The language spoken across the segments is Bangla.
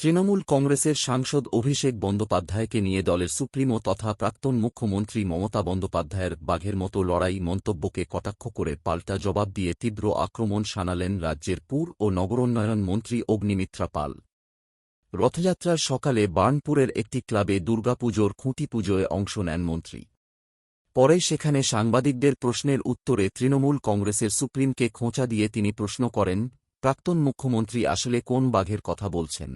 তৃণমূল কংগ্রেসের সাংসদ অভিষেক বন্দ্যোপাধ্যায়কে নিয়ে দলের সুপ্রিমো তথা প্রাক্তন মুখ্যমন্ত্রী মমতা বন্দ্যোপাধ্যায়ের বাঘের মতো লড়াই মন্তব্যকে কটাক্ষ করে পাল্টা জবাব দিয়ে তীব্র আক্রমণ শানালেন রাজ্যের পুর ও নগরোন্নয়ন মন্ত্রী অগ্নিমিত্রা পাল। রথযাত্রার সকালে বার্নপুরের একটি ক্লাবে দুর্গাপুজোর খুঁটি পুজোয় অংশ নেন মন্ত্রী। পরে সেখানে সাংবাদিকদের প্রশ্নের উত্তরে তৃণমূল কংগ্রেসের সুপ্রিমকে খোঁচা দিয়ে তিনি প্রশ্ন করেন, প্রাক্তন মুখ্যমন্ত্রী আসলে কোন বাঘের কথা বলছেন?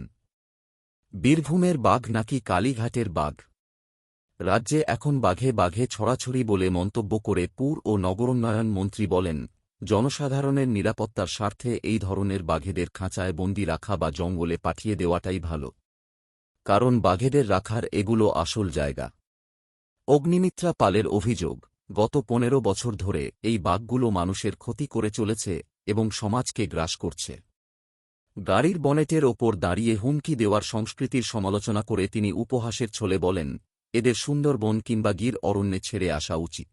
বীরভূমের বাঘ নাকি কালীঘাটের বাঘ? রাজ্যে এখন বাঘে বাঘে ছড়াছড়ি বলে মন্তব্য করে পুর ও নগরোন্নয়ন মন্ত্রী বলেন, জনসাধারণের নিরাপত্তার স্বার্থে এই ধরনের বাঘেদের খাঁচায় বন্দি রাখা বা জঙ্গলে পাঠিয়ে দেওয়াটাই ভালো, কারণ বাঘেদের রাখার এগুলো আসল জায়গা। অগ্নিমিত্রা পালের অভিযোগ, গত ১৫ বছর ধরে এই বাঘগুলো মানুষের ক্ষতি করে চলেছে এবং সমাজকে গ্রাস করছে। গাড়ির বনেটের ওপর দাঁড়িয়ে হুমকি দেওয়ার সংস্কৃতির সমালোচনা করে তিনি উপহাসের ছলে বলেন, এদের সুন্দরবন কিংবা গির অরণ্যে ছেড়ে আসা উচিত।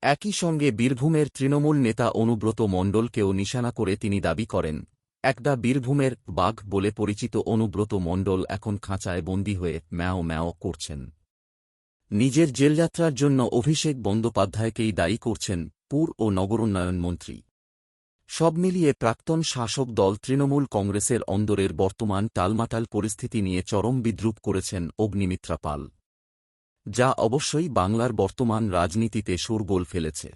একই সঙ্গে বীরভূমের তৃণমূল নেতা অনুব্রত মণ্ডলকেও নিশানা করে তিনি দাবি করেন, একটা বীরভূমের বাঘ বলে পরিচিত অনুব্রত মণ্ডল এখন খাঁচায় বন্দী হয়ে ম্যাও ম্যাও করছেন। নিজের জেলযাত্রার জন্য অভিষেক বন্দ্যোপাধ্যায়কেই দায়ী করছেন পুর ও নগরোন্নয়ন মন্ত্রী। সব মিলিয়ে প্রাক্তন শাসক দল তৃণমূল কংগ্রেসের অন্দরের বর্তমান টালমাটাল পরিস্থিতি নিয়ে চরম বিদ্রূপ করেছেন অগ্নিমিত্রা পাল, যা অবশ্যই বাংলার বর্তমান রাজনীতিতে শোরগোল ফেলেছে।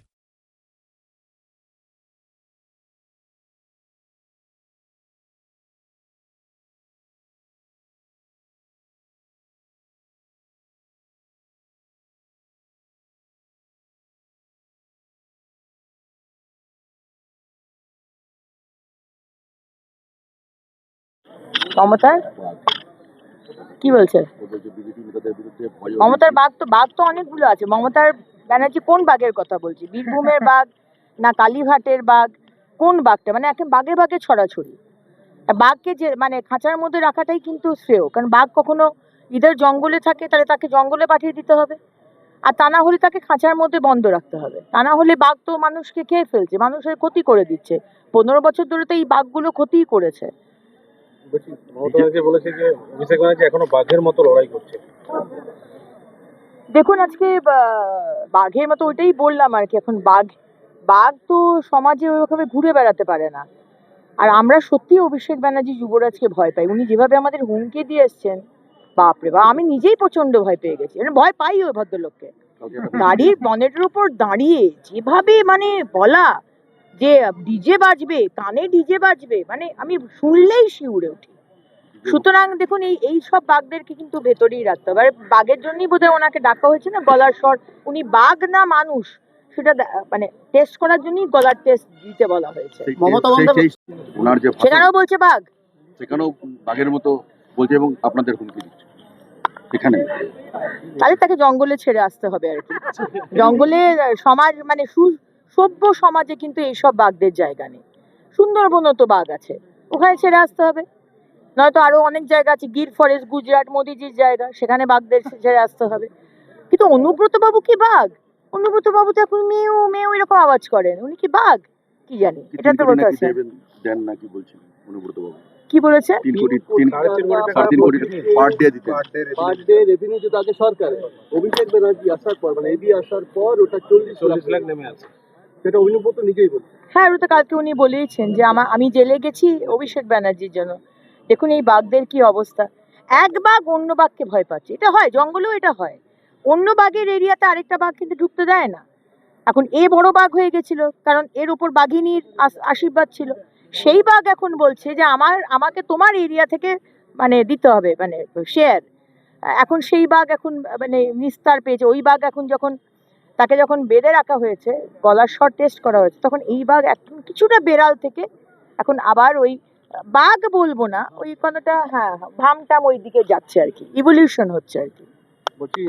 মমতার কি বলছে? মমতার বাঘ তো অনেকগুলো আছে। মমতার ব্যানার্জি কোন বাঘের কথা বলছি? বীরভূমের বাঘ না কালীঘাটের বাঘ? কোন বাঘটা? মানে এখন বাঘে বাঘে ছড়াছড়ি। বাঘকে যে মানে খাঁচার মধ্যে রাখাটাই কিন্তু শ্রেয়, কারণ বাঘ কখনো ইদার জঙ্গলে থাকে, তাহলে তাকে জঙ্গলে পাঠিয়ে দিতে হবে, আর তা না হলে তাকে খাঁচার মধ্যে বন্ধ রাখতে হবে। তা না হলে বাঘ তো মানুষকে খেয়ে ফেলছে, মানুষের ক্ষতি করে দিচ্ছে। 15 বছর ধরে তো এই বাঘগুলো ক্ষতিই করেছে। এখনো বাঘের মতো লড়াই করছে। দেখুন, আজকে বাঘের মতো ওইটাই বললাম আর কি। এখন বাঘ তো সমাজে ওইভাবে ঘুরে বেড়াতে পারে না। আর আমরা সত্যি অভিষেক ব্যানার্জি যুবরাজকে ভয় পাই। উনি যেভাবে আমাদের হুমকি দিয়ে এসছেন, বাপরে বাপ, আমি নিজেই প্রচন্ড ভয় পেয়ে গেছি। ভয় পাই ওই ভদ্রলোককে। গাড়ির বনেটের উপর দাঁড়িয়ে যেভাবে মানে বলা যে ডিজে বাজবে, কানে ডিজে বাজবে, মানে আমি শুনলেই শিউরে উঠি। সুতরাং দেখুন, এই সব বাঘদেরকে কিন্তু ভেতরেই রাখতে হবে। আর বাঘের জন্যই বোধহয় ওনাকে ডাকা হয়েছে না, গলার স্বর। উনি বাঘ না মানুষ সেটা মানে টেস্ট করার জন্যই গলার টেস্ট দিতে বলা হয়েছে। মমতা বন্দ্যোপাধ্যায় সেখানেও বলছে বাঘ, সেখানেও বাঘের মতো বলছে এবং আপনাদের হুমকি দিচ্ছে এখানে। তাহলে তাকে জঙ্গলে ছেড়ে আসতে হবে আর কি। জঙ্গলে সমাজ মানে সভ্য সমাজে কিন্তু এইসব বাঘদের জায়গা নেই। সুন্দরবনও তো বাঘ আছে, ওখানে ছেড়ে আসতে হবে। নয়তো আরো অনেক জায়গা আছে, গির ফরেস্ট, গুজরাট, মোদিজির জায়গা, সেখানে বাঘদের ছেড়ে আসতে হবে। কিন্তু অনুব্রত বাবু কি বাঘ? অনুব্রত বাবু তো এখন মেউ মেউ এরকম আওয়াজ করেন, উনি কি বাঘ? কি জানি, এটা তো বলতে আছে। দেন না কি বলছেন অনুব্রত বাবু? কি বলেছে? 3 কোটি 3.5 কোটি পার ডে দিতে, পার ডে রেভিনিউ যেটা আছে সরকার, অভিষেক ব্যানার্জি আসার পর মানে এবি আসার পর ওটা 40 লাখ নেমে আছে। সেটা অনুব্রত নিজেই বলছে। হ্যাঁ, ওটা কালকে উনি বলেইছেন যে আমি জেলে গেছি অভিষেক ব্যানার্জির জন্য। দেখুন এই বাঘদের কি অবস্থা। এক বাঘ অন্য বাঘকে ভয় পাচ্ছে, এটা হয় জঙ্গলেও, এটা হয়। অন্য বাঘের এরিয়াতে আরেকটা বাঘ কিন্তু ঢুকতে দেয় না। এখন এ বড় বাঘ হয়ে গেছিল, কারণ এর উপর বাঘিনীর আশীর্বাদ ছিল। সেই বাঘ এখন বলছে যে আমাকে তোমার এরিয়া থেকে মানে দিতে হবে, মানে শেয়ার। এখন সেই বাঘ এখন মানে নিস্তার পেয়েছে। ওই বাঘ এখন তাকে যখন বেঁধে রাখা হয়েছে, গলার স্বর টেস্ট করা হয়েছে, তখন এই বাঘ এখন কিছুটা বেড়াল থেকে এখন আবার ওই বাঘ বলবো না, ওই কোনটা, হ্যাঁ, ভামটাম ওই দিকে যাচ্ছে আর কি, ইভলিউশন হচ্ছে আর কি। বলছি